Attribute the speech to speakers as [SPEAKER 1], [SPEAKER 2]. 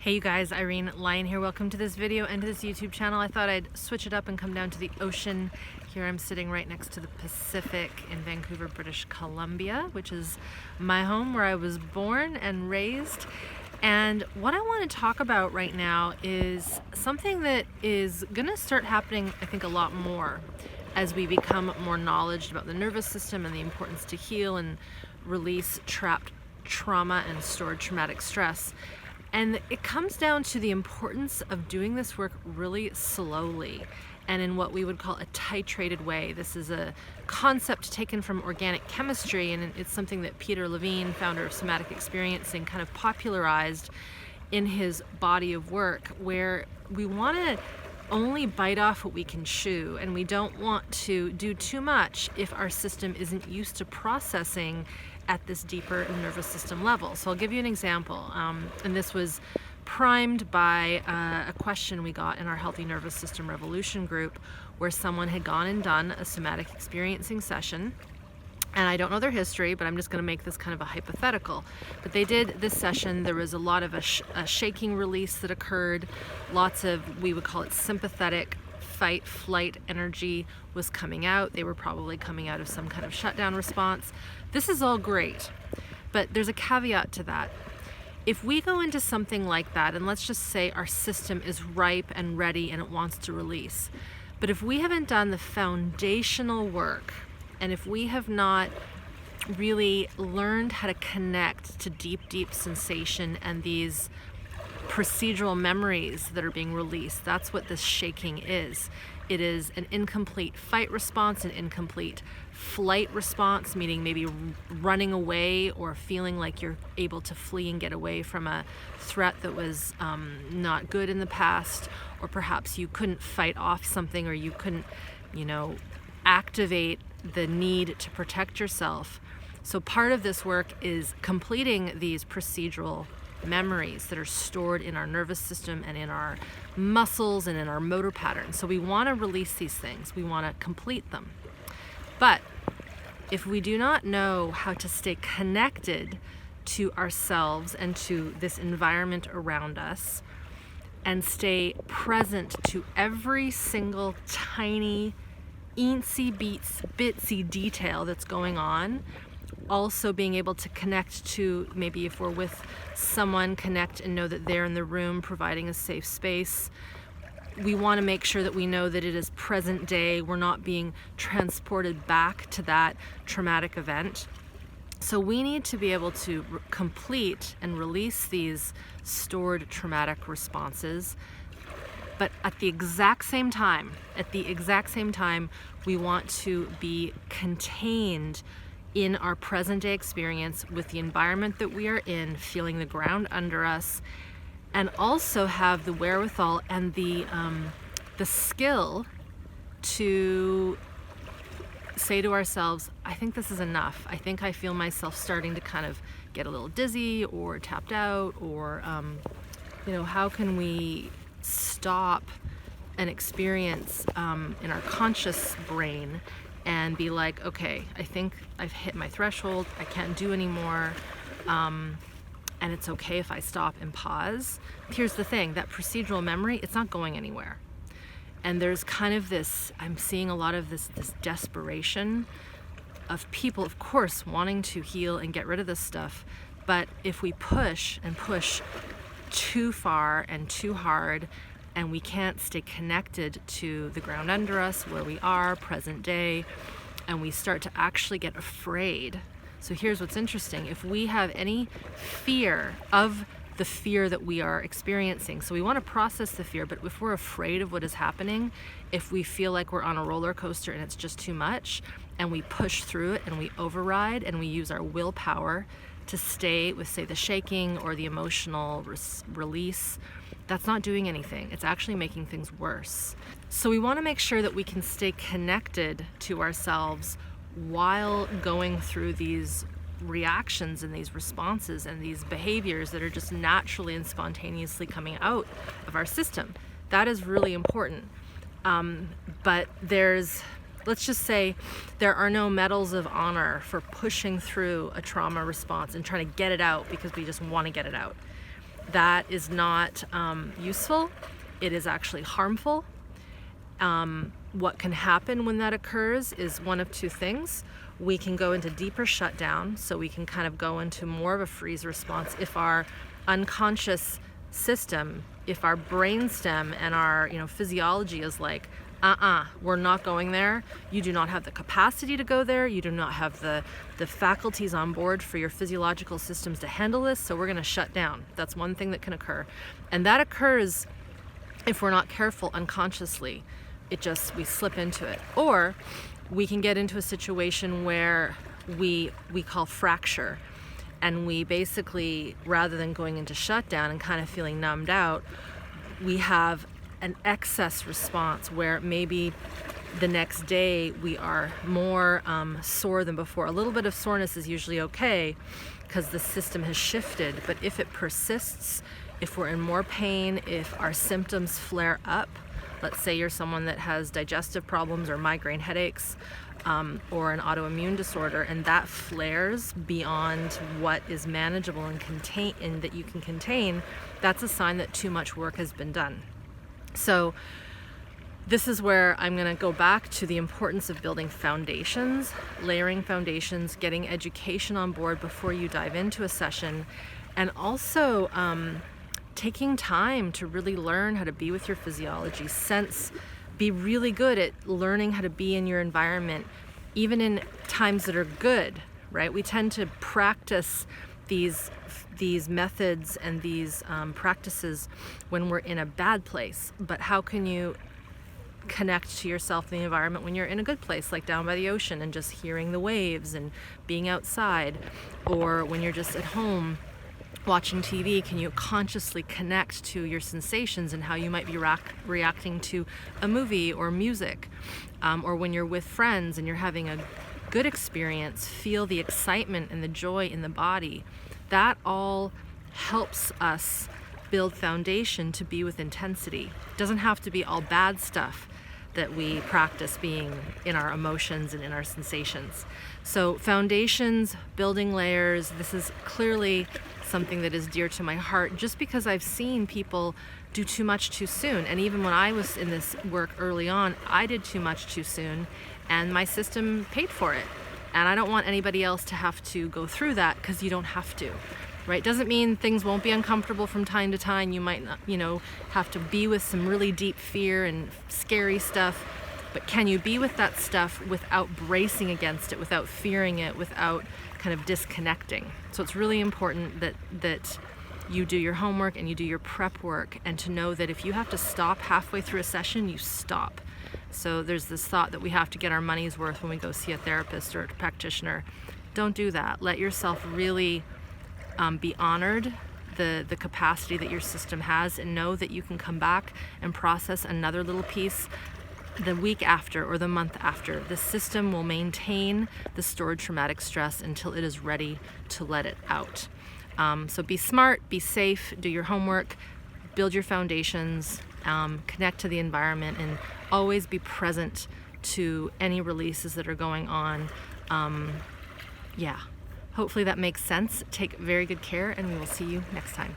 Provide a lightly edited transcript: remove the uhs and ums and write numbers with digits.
[SPEAKER 1] Hey you guys, Irene Lyon here. Welcome to this video and to this YouTube channel. I thought I'd switch it up and come down to the ocean. Here I'm sitting right next to the Pacific in Vancouver, British Columbia, which is my home where I was born and raised. And what I want to talk about right now is something that is gonna start happening, I think, a lot more as we become more knowledgeable about the nervous system and the importance to heal and release trapped trauma and stored traumatic stress. And it comes down to the importance of doing this work really slowly and in what we would call a titrated way. This is a concept taken from organic chemistry, and it's something that Peter Levine, founder of somatic experiencing, kind of popularized in his body of work, where we want to only bite off what we can chew, and we don't want to do too much if our system isn't used to processing at this deeper nervous system level. So I'll give you an example, and this was primed by a question we got in our Healthy Nervous System Revolution group, where someone had gone and done a somatic experiencing session. And I don't know their history, but I'm just going to make this kind of a hypothetical. But they did this session. There was a lot of a shaking release that occurred. Lots of, we would call it sympathetic fight flight energy was coming out. They were probably coming out of some kind of shutdown response. This is all great, but there's a caveat to that. If we go into something like that, and let's just say our system is ripe and ready and it wants to release, but if we haven't done the foundational work, and if we have not really learned how to connect to deep sensation and these procedural memories that are being released, that's what this shaking is. It is an incomplete fight response, an incomplete flight response, meaning maybe running away or feeling like you're able to flee and get away from a threat that was not good in the past, or perhaps you couldn't fight off something, or you couldn't, activate the need to protect yourself. So part of this work is completing these procedural memories that are stored in our nervous system and in our muscles and in our motor patterns. So we want to release these things. We want to complete them. But if we do not know how to stay connected to ourselves and to this environment around us, and stay present to every single tiny bitsy detail that's going on, also being able to connect to, maybe if we're with someone, connect and know that they're in the room providing a safe space. We want to make sure that we know that it is present day. We're not being transported back to that traumatic event. So we need to be able to complete and release these stored traumatic responses. But at the exact same time, we want to be contained in our present day experience with the environment that we are in, feeling the ground under us, and also have the wherewithal and the skill to say to ourselves, I think this is enough. I think I feel myself starting to kind of get a little dizzy or tapped out, or how can we stop an experience in our conscious brain and be like, okay, I think I've hit my threshold, I can't do anymore, and it's okay if I stop and pause. Here's the thing, that procedural memory, it's not going anywhere. And there's kind of this, I'm seeing a lot of this desperation of people, of course, wanting to heal and get rid of this stuff, but if we push and push too far and too hard, and we can't stay connected to the ground under us, where we are, present day, and we start to actually get afraid. So here's what's interesting. If we have any fear of the fear that we are experiencing, so we want to process the fear, but if we're afraid of what is happening, if we feel like we're on a roller coaster and it's just too much, and we push through it and we override and we use our willpower to stay with, say, the shaking or the emotional release, that's not doing anything. It's actually making things worse. So we want to make sure that we can stay connected to ourselves while going through these reactions and these responses and these behaviors that are just naturally and spontaneously coming out of our system. That is really important. But let's just say there are no medals of honor for pushing through a trauma response and trying to get it out because we just want to get it out. That is not useful. It is actually harmful. What can happen when that occurs is one of two things. We can go into deeper shutdown, so we can kind of go into more of a freeze response if our unconscious system, if our brainstem and our physiology is like, we're not going there. You do not have the capacity to go there. You do not have the faculties on board for your physiological systems to handle this, so we're going to shut down. That's one thing that can occur. And that occurs if we're not careful unconsciously. We slip into it. Or we can get into a situation where we call fracture, and we basically, rather than going into shutdown and kind of feeling numbed out, we have an excess response where maybe the next day we are more sore than before. A little bit of soreness is usually okay because the system has shifted, but if it persists, if we're in more pain, if our symptoms flare up, let's say you're someone that has digestive problems or migraine headaches, or an autoimmune disorder, and that flares beyond what is manageable and that you can contain, that's a sign that too much work has been done. So this is where I'm going to go back to the importance of building foundations, layering foundations, getting education on board before you dive into a session, and also taking time to really learn how to be with your physiology, be really good at learning how to be in your environment, even in times that are good, right? We tend to practice these methods and these practices when we're in a bad place. But how can you connect to yourself in the environment when you're in a good place, like down by the ocean and just hearing the waves and being outside? Or when you're just at home watching TV, can you consciously connect to your sensations and how you might be reacting to a movie or music? Or when you're with friends and you're having a good experience, feel the excitement and the joy in the body. That all helps us build foundation to be with intensity. It doesn't have to be all bad stuff that we practice being in our emotions and in our sensations. So foundations, building layers, this is clearly something that is dear to my heart, just because I've seen people do too much too soon. And even when I was in this work early on, I did too much too soon, and my system paid for it. And I don't want anybody else to have to go through that, because you don't have to. Right? Doesn't mean things won't be uncomfortable from time to time. You might not, have to be with some really deep fear and scary stuff. But can you be with that stuff without bracing against it, without fearing it, without kind of disconnecting? So it's really important that you do your homework and you do your prep work, and to know that if you have to stop halfway through a session, you stop. So there's this thought that we have to get our money's worth when we go see a therapist or a practitioner. Don't do that. Let yourself really be honored the capacity that your system has, and know that you can come back and process another little piece the week after or the month after. The system will maintain the stored traumatic stress until it is ready to let it out. So be smart, be safe, do your homework, build your foundations, connect to the environment, and always be present to any releases that are going on. Hopefully that makes sense. Take very good care, and we will see you next time.